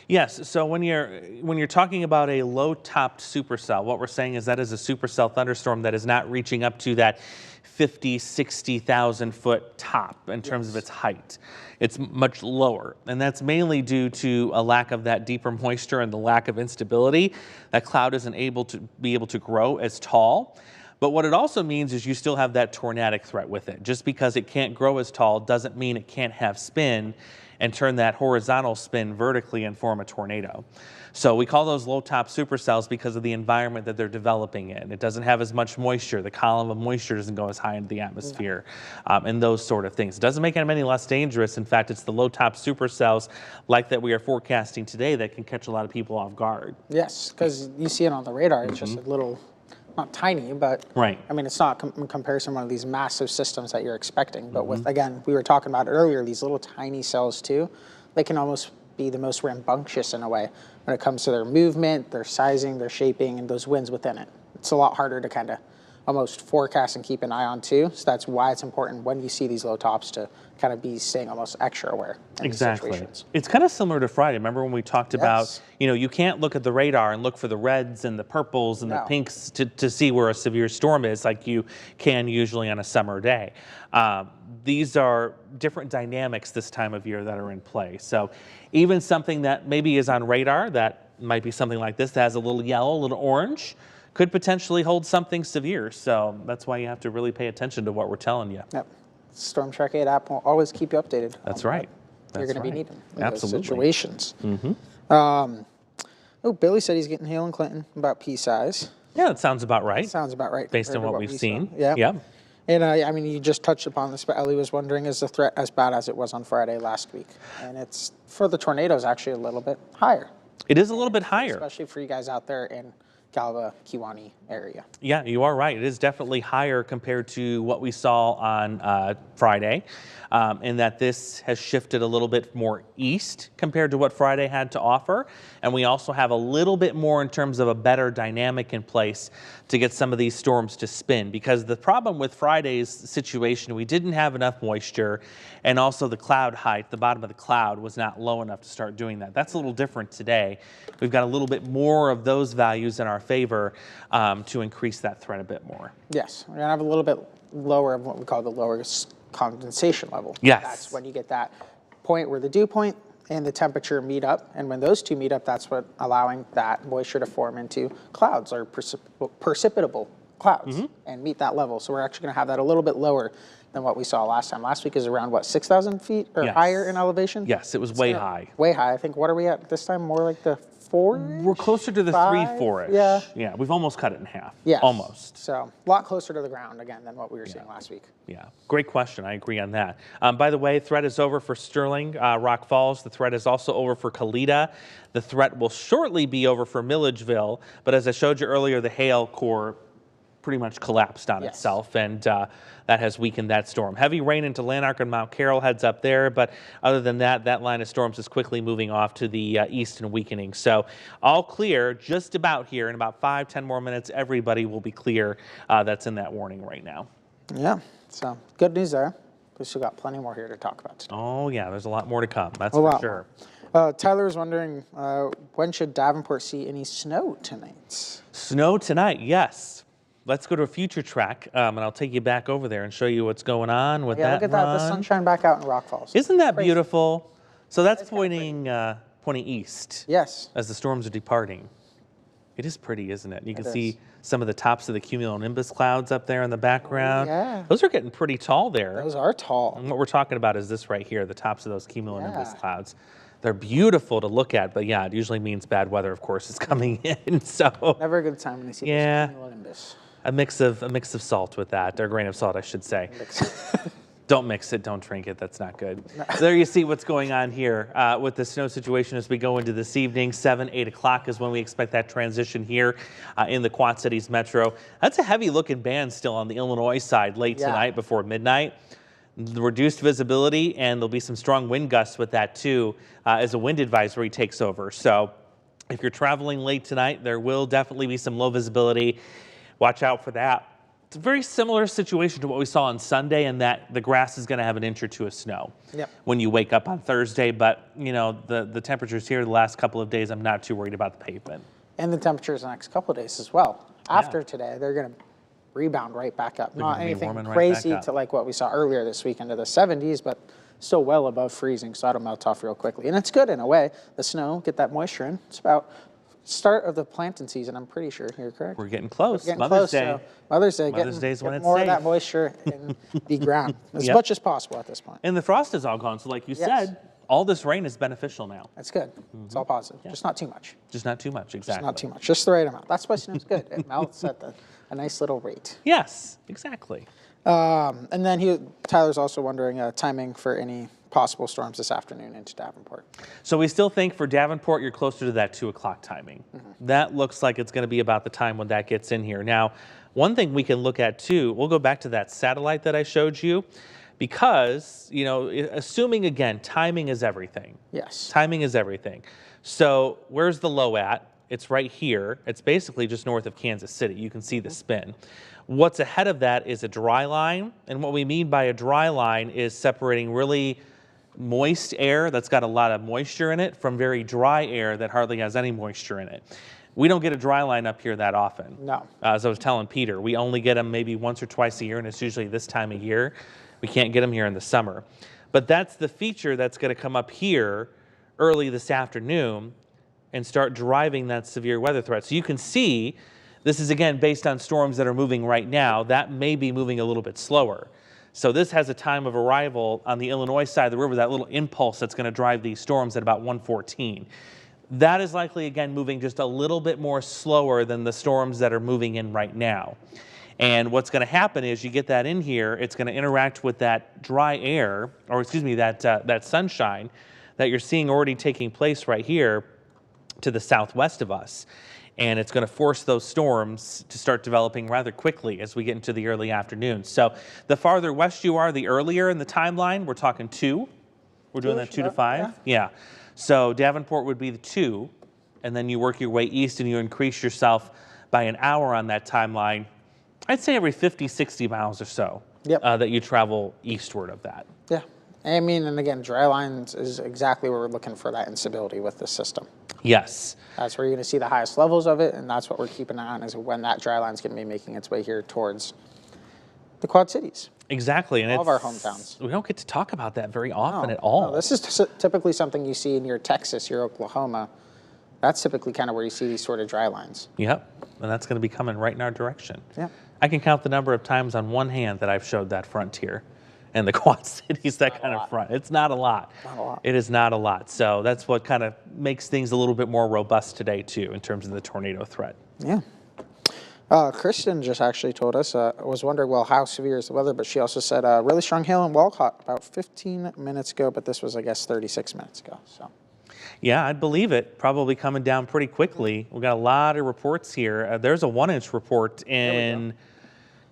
Yes, so when you're talking about a low-topped supercell, what we're saying is that is a supercell thunderstorm that is not reaching up to that 50, 60,000 foot top in terms of its height. It's much lower, and that's mainly due to a lack of that deeper moisture and the lack of instability. That cloud isn't able to grow as tall. But what it also means is you still have that tornadic threat with it. Just because it can't grow as tall doesn't mean it can't have spin and turn that horizontal spin vertically and form a tornado. So we call those low top supercells because of the environment that they're developing in. It doesn't have as much moisture. The column of moisture doesn't go as high into the atmosphere, and those sort of things. It doesn't make them any less dangerous. In fact, it's the low top supercells like that we are forecasting today that can catch a lot of people off guard. Yes, because you see it on the radar. It's just a little, not tiny, but Right. I mean, it's not in comparison to one of these massive systems that you're expecting. But with, again, we were talking about earlier, these little tiny cells too, they can almost be the most rambunctious in a way when it comes to their movement, their sizing, their shaping, and those winds within it. It's a lot harder to kind of almost forecast and keep an eye on too. So that's why it's important when you see these low tops to kind of be staying almost extra aware in these situations. It's kind of similar to Friday. Remember when we talked about, Yes. you can't look at the radar and look for the reds and the purples and the No. pinks to see where a severe storm is like you can usually on a summer day. These are different dynamics this time of year that are in play. So even something that maybe is on radar, that might be something like this that has a little yellow, a little orange, could potentially hold something severe. So that's why you have to really pay attention to what we're telling you. Yep. Storm Track 8 app will always keep you updated. That's on right. what You're That's going to be right. needing in Absolutely. those situations. Oh, Billy said he's getting Hale and Clinton about pea size. Yeah, that sounds about right. Sounds about right. Based compared on to what we've we seen. saw. Yeah. Yeah. And I mean, you just touched upon this, but Ellie was wondering, is the threat as bad as it was on Friday last week? And it's, for the tornadoes, actually a little bit higher, It is a little bit higher. especially for you guys out there in Galva, Kiwani area. Yeah, you are right. It is definitely higher compared to what we saw on Friday, in that this has shifted a little bit more east compared to what Friday had to offer. And we also have a little bit more in terms of a better dynamic in place to get some of these storms to spin. Because the problem with Friday's situation, we didn't have enough moisture, and also the cloud height, the bottom of the cloud, was not low enough to start doing that. That's a little different today. We've got a little bit more of those values in our favor to increase that threat a bit more. Yes, we're going to have a little bit lower of what we call the lowest condensation level. Yes. That's when you get that point where the dew point and the temperature meet up. And when those two meet up, that's what allowing that moisture to form into clouds or precipitable clouds and meet that level. So we're actually going to have that a little bit lower than what we saw last time. Last week is around, what, 6,000 feet or Yes. higher in elevation? Yes, it was way high. Way high. I think, what are we at this time? More like the 4? We're closer to the 5? 3, 4-ish. Yeah. Yeah, we've almost cut it in half. Yes. Almost. So a lot closer to the ground, again, than what we were seeing last week. Yeah, great question. I agree on that. By the way, threat is over for Sterling, Rock Falls. The threat is also over for Kalita. The threat will shortly be over for Milledgeville. But as I showed you earlier, the hail core pretty much collapsed on itself, and that has weakened that storm. Heavy rain into Lanark and Mount Carroll heads up there, but other than that, that line of storms is quickly moving off to the east and weakening. So all clear just about here. In about 5-10 more minutes, everybody will be clear that's in that warning right now. Yeah, so good news there. We still got plenty more here to talk about today. Oh, yeah, there's a lot more to come. That's A for lot sure. Tyler is wondering, when should Davenport see any snow tonight? Snow tonight, yes. Let's go to a future track, and I'll take you back over there and show you what's going on with Yeah, that look at that, the run. sunshine back out in Rock Falls. Isn't that Crazy. beautiful? So that's It's kinda pointing east Yes. as the storms are departing. It is pretty, isn't it? You can It see is. some of the tops of the cumulonimbus clouds up there in the background. yeah. Those are getting pretty tall there. Those are tall. And what we're talking about is this right here, the tops of those cumulonimbus Yeah. clouds. They're beautiful to look at, but yeah, it usually means bad weather, of course, is coming in. So Never a good time when you see Yeah. this cumulonimbus. a mix of salt with that, or a grain of salt, I should say. Don't mix it, don't drink it, that's not good. So there you see what's going on here with the snow situation as we go into this evening. 7, 8 o'clock is when we expect that transition here in the Quad Cities Metro. That's a heavy looking band still on the Illinois side late Yeah. tonight before midnight. The reduced visibility, and there'll be some strong wind gusts with that too as a wind advisory takes over. So if you're traveling late tonight, there will definitely be some low visibility. Watch out for that. It's a very similar situation to what we saw on Sunday, in that the grass is going to have an inch or two of snow Yep. when you wake up on Thursday. But, you know, the temperatures here the last couple of days, I'm not too worried about the pavement. And the temperatures the next couple of days as well. After today, they're going to rebound right back up. Not gonna be anything warming right crazy back up. to like what we saw earlier this week into the 70s, but still well above freezing, so that'll melt off real quickly. And it's good in a way. The snow, get that moisture in. It's about start of the planting season, I'm pretty sure. You're correct. We're getting close. Getting Mother's close. Day. So Mother's Day. Mother's Day is when get it's more safe. of that moisture in the ground as Yep. much as possible at this point. And the frost is all gone. So like you Yes. said, all this rain is beneficial now. That's good. It's all positive. Just not too much. Just not too much, exactly. Just not too much. Just the right amount. That's why snow's good. It melts at a nice little rate. Yes, exactly. And then Tyler's also wondering timing for any possible storms this afternoon into Davenport. So we still think for Davenport, you're closer to that 2 o'clock timing. That looks like it's going to be about the time when that gets in here. Now, one thing we can look at too, we'll go back to that satellite that I showed you, because, you know, assuming again, timing is everything. Yes. Timing is everything. So where's the low at? It's right here. It's basically just north of Kansas City. You can see the spin. What's ahead of that is a dry line. And what we mean by a dry line is separating really moist air that's got a lot of moisture in it from very dry air that hardly has any moisture in it. We don't get a dry line up here that often. No. As I was telling Peter, we only get them maybe once or twice a year, and it's usually this time of year. We can't get them here in the summer. But that's the feature that's going to come up here early this afternoon and start driving that severe weather threat. So you can see, this is again based on storms that are moving right now. That may be moving a little bit slower. So this has a time of arrival on the Illinois side of the river, that little impulse that's going to drive these storms at about 1:14. That is likely, again, moving just a little bit more slower than the storms that are moving in right now. And what's going to happen is you get that in here, it's going to interact with that dry air, or excuse me, that sunshine that you're seeing already taking place right here to the southwest of us. And it's going to force those storms to start developing rather quickly as we get into the early afternoon. So the farther west you are, the earlier in the timeline. We're talking 2. We're doing that 2 to 5. Yeah. So Davenport would be the 2, and then you work your way east and you increase yourself by an hour on that timeline. I'd say every 50, 60 miles or so that you travel eastward of that. Yeah. I mean, and again, dry lines is exactly where we're looking for that instability with the system. Yes. That's where you're going to see the highest levels of it, and that's what we're keeping an eye on, is when that dry line's going to be making its way here towards the Quad Cities. Exactly. And all of our hometowns. We don't get to talk about that very often at all. No, this is typically something you see in your Texas, your Oklahoma. That's typically kind of where you see these sort of dry lines. Yep. And that's going to be coming right in our direction. Yeah. I can count the number of times on one hand that I've showed that frontier and the Quad Cities, that kind of front. It's not a lot. Not a lot. It is not a lot. So that's what kind of makes things a little bit more robust today, too, in terms of the tornado threat. Yeah. Kristen just actually told us, was wondering, well, how severe is the weather? But she also said really strong hail in Walcott about 15 minutes ago, but this was, I guess, 36 minutes ago. So. Yeah, I'd believe it. Probably coming down pretty quickly. We've got a lot of reports here. There's a 1-inch report in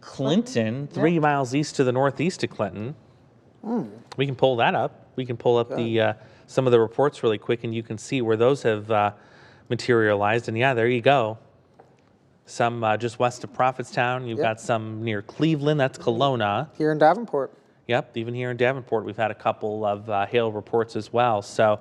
Clinton, 3 miles east to the northeast of Clinton. We can pull that up. We can pull up the some of the reports really quick, and you can see where those have materialized. And yeah, there you go. Some just west of Prophetstown. You've got some near Cleveland. That's Kelowna. Here in Davenport. Yep, even here in Davenport, we've had a couple of hail reports as well. So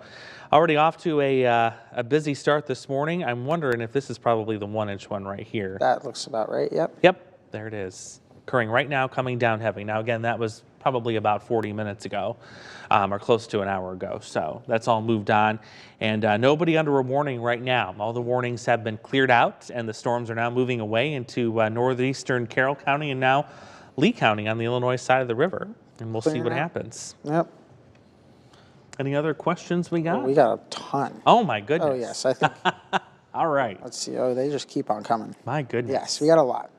already off to a busy start this morning. I'm wondering if this is probably the 1-inch one right here. That looks about right, yep. Yep, there it is. Occurring right now, coming down heavy. Now, again, that was probably about 40 minutes ago, or close to an hour ago. So that's all moved on. And nobody under a warning right now. All the warnings have been cleared out, and the storms are now moving away into northeastern Carroll County and now Lee County on the Illinois side of the river. And we'll see what happens. Yep. Any other questions we got? We got a ton. Oh, my goodness. Oh, yes, I think. All right. Let's see. Oh, they just keep on coming. My goodness. Yes, we got a lot.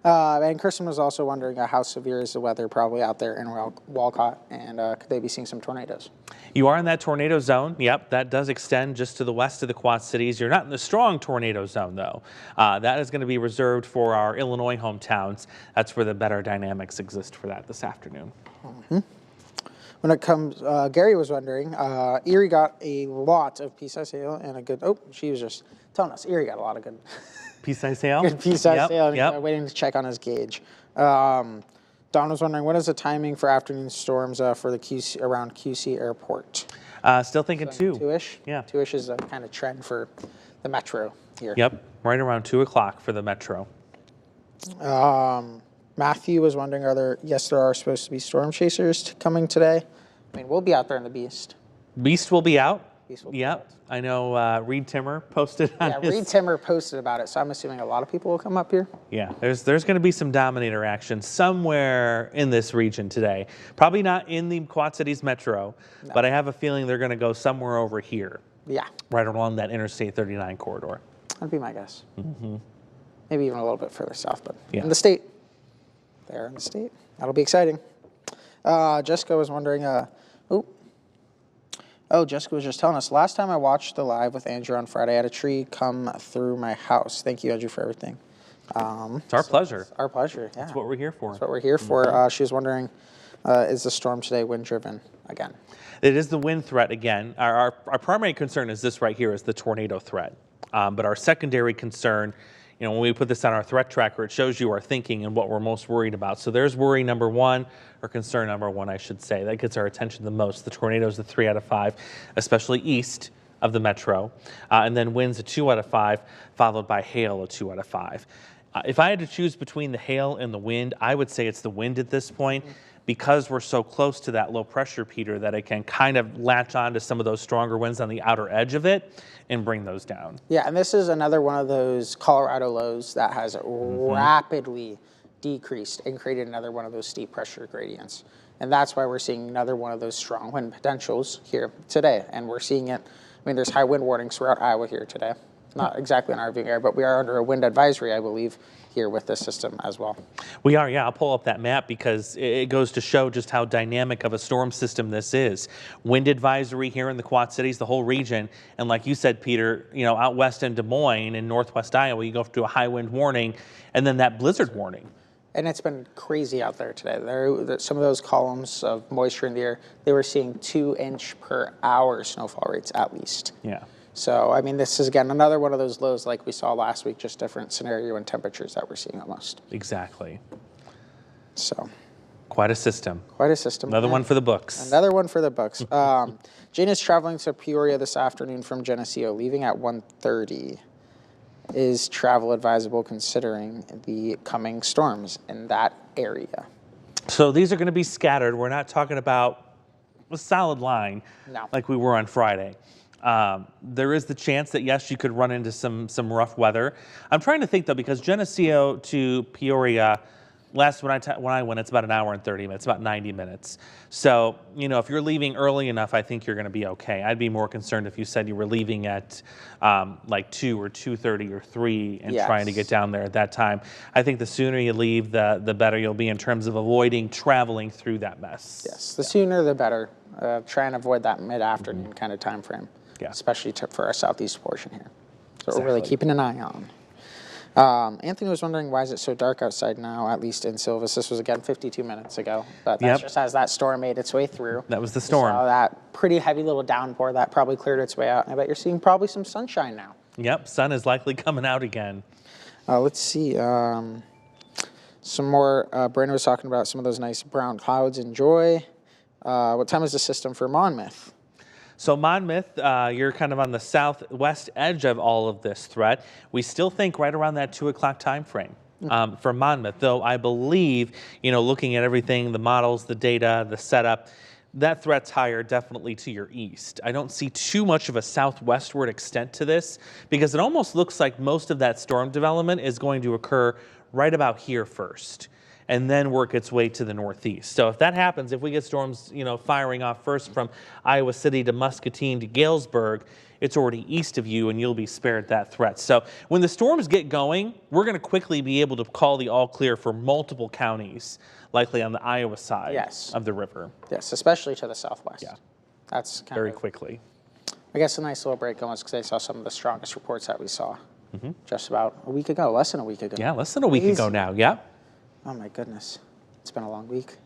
And Kristen was also wondering how severe is the weather probably out there in Walcott, and could they be seeing some tornadoes? You are in that tornado zone. Yep, that does extend just to the west of the Quad Cities. You're not in the strong tornado zone, though. That is going to be reserved for our Illinois hometowns. That's where the better dynamics exist for that this afternoon. Mm-hmm. When it comes, Gary was wondering, Erie got a lot of pea-sized hail and a good, she was just telling us, Erie got a lot of good pea-sized hail? Good pea-sized hail, and waiting to check on his gauge. Don was wondering, what is the timing for afternoon storms for the QC, around QC Airport? Still thinking 2. 2-ish? Yeah. 2-ish is a kind of trend for the metro here. Yep, right around 2 o'clock for the metro. Matthew was wondering, there are supposed to be storm chasers coming today. I mean, we'll be out there in the Beast. Beast will be out. peaceful. Yep, I know Reed Timmer posted on Yeah, his... Reed Timmer posted about it, so I'm assuming a lot of people will come up here. Yeah, there's going to be some Dominator action somewhere in this region today. Probably not in the Quad Cities metro, but I have a feeling they're going to go somewhere over here. Yeah. Right along that Interstate 39 corridor. That'd be my guess. Maybe even a little bit further south, but Yeah. in the state. There in the state. That'll be exciting. Jessica was wondering, Jessica was just telling us, last time I watched the live with Andrew on Friday, I had a tree come through my house. Thank you, Andrew, for everything. It's our pleasure. It's our pleasure, yeah. That's what we're here for. That's what we're here for. She was wondering, is the storm today wind-driven again? It is the wind threat again. Our primary concern is this right here, is the tornado threat. But our secondary concern, when we put this on our threat tracker, it shows you our thinking and what we're most worried about. So there's worry number one, or concern number one, I should say. That gets our attention the most. The tornadoes, a 3 out of 5, especially east of the metro. And then winds, a 2 out of 5, followed by hail, a 2 out of 5. If I had to choose between the hail and the wind, I would say it's the wind at this point, because we're so close to that low pressure, Peter, that it can kind of latch on to some of those stronger winds on the outer edge of it and bring those down. Yeah, and this is another one of those Colorado lows that has rapidly decreased and created another one of those steep pressure gradients. And that's why we're seeing another one of those strong wind potentials here today. And we're seeing it, there's high wind warnings throughout Iowa here today. Not exactly in our viewing area, but we are under a wind advisory, I believe, here with this system as well. We are, yeah. I'll pull up that map because it goes to show just how dynamic of a storm system this is. Wind advisory here in the Quad Cities, the whole region. And like you said, Peter, out west in Des Moines in northwest Iowa, you go to a high wind warning and then that blizzard warning. And it's been crazy out there today. Some of those columns of moisture in the air, they were seeing 2-inch per hour snowfall rates at least. Yeah. So, this is, again, another one of those lows like we saw last week, just different scenario and temperatures that we're seeing almost. Exactly. So. Quite a system. Quite a system. Another one for the books. Another one for the books. Jane is traveling to Peoria this afternoon from Geneseo, leaving at 1:30. Is travel advisable considering the coming storms in that area? So these are going to be scattered. We're not talking about a solid line like we were on Friday. There is the chance that, yes, you could run into some rough weather. I'm trying to think, though, because Geneseo to Peoria, last when I went, it's about an hour and 30 minutes, about 90 minutes. So, if you're leaving early enough, I think you're going to be okay. I'd be more concerned if you said you were leaving at like 2 or 2:30 or 3 and trying to get down there at that time. I think the sooner you leave, the better you'll be in terms of avoiding traveling through that mess. Yes, the sooner the better. Try and avoid that mid-afternoon kind of time frame. Yeah. Especially for our southeast portion here. So we're really keeping an eye on. Anthony was wondering, why is it so dark outside now, at least in Silvis? This was, again, 52 minutes ago. But that's just as that storm made its way through. That was the storm. We saw that pretty heavy little downpour that probably cleared its way out. And I bet you're seeing probably some sunshine now. Yep, sun is likely coming out again. Let's see. Some more. Brandon was talking about some of those nice brown clouds. Enjoy. What time is the system for Monmouth? So Monmouth, you're kind of on the southwest edge of all of this threat. We still think right around that 2 o'clock time frame for Monmouth, though I believe, looking at everything, the models, the data, the setup, that threat's higher definitely to your east. I don't see too much of a southwestward extent to this because it almost looks like most of that storm development is going to occur right about here first and then work its way to the northeast. So if that happens, if we get storms, firing off first from Iowa City to Muscatine to Galesburg, it's already east of you and you'll be spared that threat. So when the storms get going, we're going to quickly be able to call the all clear for multiple counties, likely on the Iowa side of the river. Yes, especially to the southwest. Yeah. That's kind very of, quickly. I guess a nice little break going because I saw some of the strongest reports that we saw just about a week ago, less than a week ago. Yeah, less than a week ago now, yeah. Oh my goodness. It's been a long week.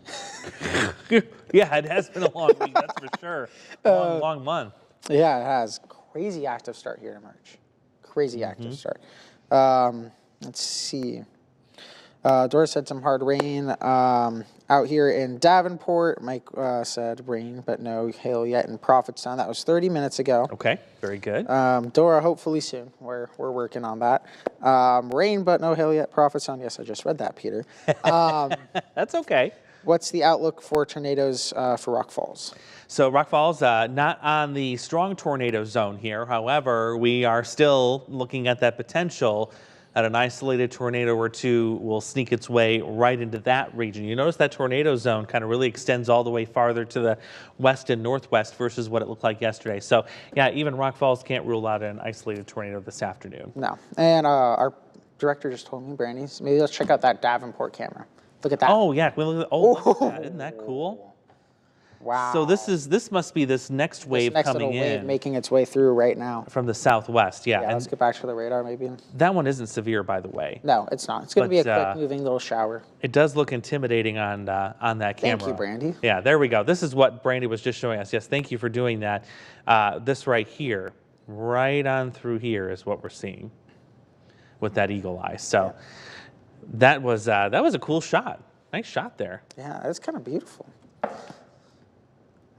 Yeah, it has been a long week, that's for sure. Long month. Yeah, it has. Crazy active start here in March. Crazy active start. Let's see. Doris said some hard rain out here in Davenport. Mike said rain, but no hail yet in Prophetstown. That was 30 minutes ago. Okay, very good. Dora, hopefully soon. We're working on that. Rain, but no hail yet. Prophetstown. Yes, I just read that, Peter. That's okay. What's the outlook for tornadoes for Rock Falls? So Rock Falls, not on the strong tornado zone here. However, we are still looking at that potential that an isolated tornado or two will sneak its way right into that region. You notice that tornado zone kind of really extends all the way farther to the west and northwest versus what it looked like yesterday. So yeah, even Rock Falls can't rule out an isolated tornado this afternoon. No. And our director just told me, Brandy, maybe let's check out that Davenport camera. Look at that. Oh yeah, look at that. Isn't that cool? Wow. So this must be this next wave coming in. Wave making its way through right now. From the southwest, yeah. Yeah, let's get back to the radar maybe. That one isn't severe, by the way. No, it's not. It's going to be a quick moving little shower. It does look intimidating on that camera. Thank you, Brandy. Yeah, there we go. This is what Brandy was just showing us. Yes, thank you for doing that. This right here, right on through here is what we're seeing with that eagle eye. So that was a cool shot. Nice shot there. Yeah, it's kind of beautiful.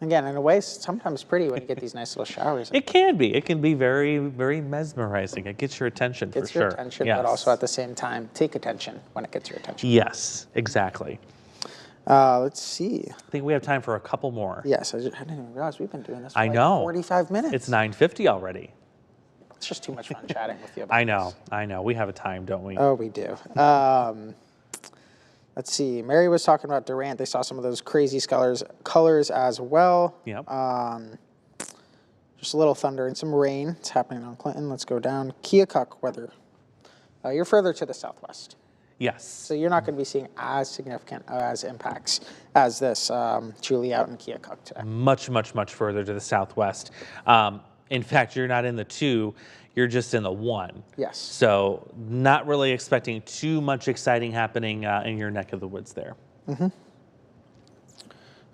Again, in a way, sometimes pretty when you get these nice little showers. It can be. It can be very, very mesmerizing. It gets your attention for sure. Gets your attention, yes. But also at the same time, take attention when it gets your attention. Yes, exactly. Let's see. I think we have time for a couple more. Yes, I didn't even realize we've been doing this for I know. 45 minutes. It's 9:50 already. It's just too much fun chatting with you about I know. We have a time, don't we? Oh, we do. Let's see. Mary was talking about Durant. They saw some of those crazy colors as well. Yep. Just a little thunder and some rain. It's happening on Clinton. Let's go down. Keokuk weather. You're further to the southwest. Yes. So you're not going to be seeing as significant as impacts as this Julie out in Keokuk today. Much, much, much further to the southwest. In fact, you're not in the 2. You're just in the 1. Yes. So not really expecting too much exciting happening in your neck of the woods there. Mm-hmm.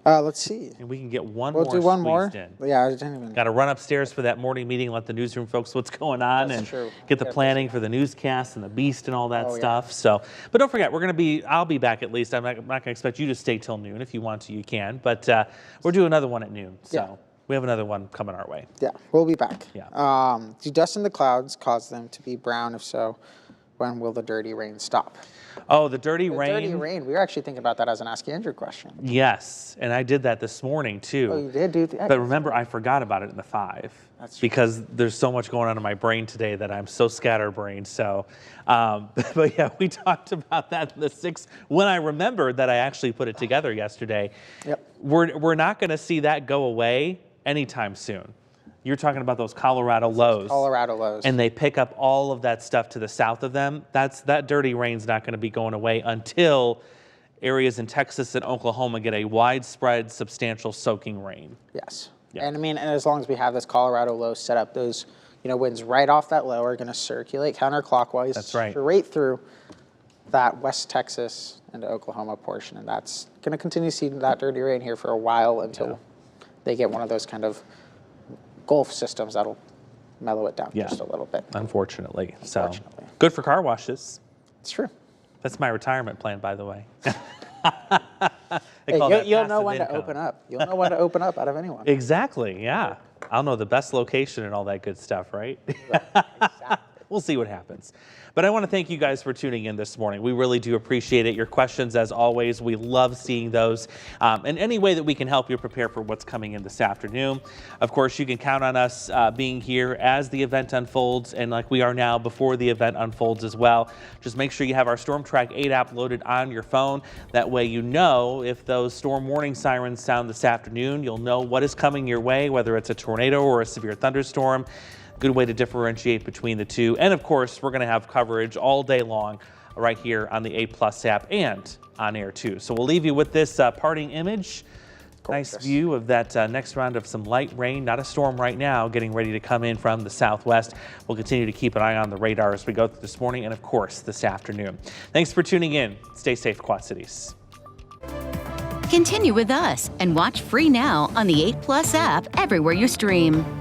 Let's see. And we can get one we'll more do one more. in. Yeah, I didn't even. Got to run upstairs for that morning meeting, let the newsroom folks what's going on, That's and true. get the planning for the newscast and the beast and all that Oh, stuff. yeah. So, but don't forget, I'll be back at least. I'm not going to expect you to stay till noon. If you want to, you can. But we're doing another one at noon. So. Yeah. We have another one coming our way. Yeah, we'll be back. Yeah. Do dust in the clouds cause them to be brown? If so, when will the dirty rain stop? Oh, the dirty rain. Dirty rain. We were actually thinking about that as an Ask Andrew question. Yes, and I did that this morning too. Oh, you did do that? But remember, I forgot about it in the 5. That's because there's so much going on in my brain today that I'm so scatterbrained. So, but yeah, we talked about that in the 6 when I remembered that I actually put it together yesterday. Yep. We're not going to see that go away anytime soon. You're talking about those Colorado lows. Colorado lows. And they pick up all of that stuff to the south of them. That dirty rain's not going to be going away until areas in Texas and Oklahoma get a widespread, substantial soaking rain. Yes. Yeah. And I mean, and as long as we have this Colorado low set up, those winds right off that low are going to circulate counterclockwise. That's right. Straight through that West Texas and Oklahoma portion, and that's going to continue to see that dirty rain here for a while until they get one of those kind of Gulf systems that'll mellow it down just a little bit. Unfortunately. So good for car washes. It's true. That's my retirement plan, by the way. You'll know when to open up. You'll know when to open up out of anyone. Exactly, yeah. I'll know the best location and all that good stuff, right? Exactly. We'll see what happens. But I want to thank you guys for tuning in this morning. We really do appreciate it. Your questions, as always, we love seeing those. And any way that we can help you prepare for what's coming in this afternoon. Of course, you can count on us being here as the event unfolds and like we are now before the event unfolds as well. Just make sure you have our Storm Track 8 app loaded on your phone. That way you know if those storm warning sirens sound this afternoon, you'll know what is coming your way, whether it's a tornado or a severe thunderstorm. Good way to differentiate between the two. And of course, we're going to have coverage all day long right here on the 8+ app and on air too. So we'll leave you with this parting image. Gorgeous. Nice view of that next round of some light rain, not a storm right now, getting ready to come in from the southwest. We'll continue to keep an eye on the radar as we go through this morning and of course this afternoon. Thanks for tuning in. Stay safe, Quad Cities. Continue with us and watch free now on the 8+ app everywhere you stream.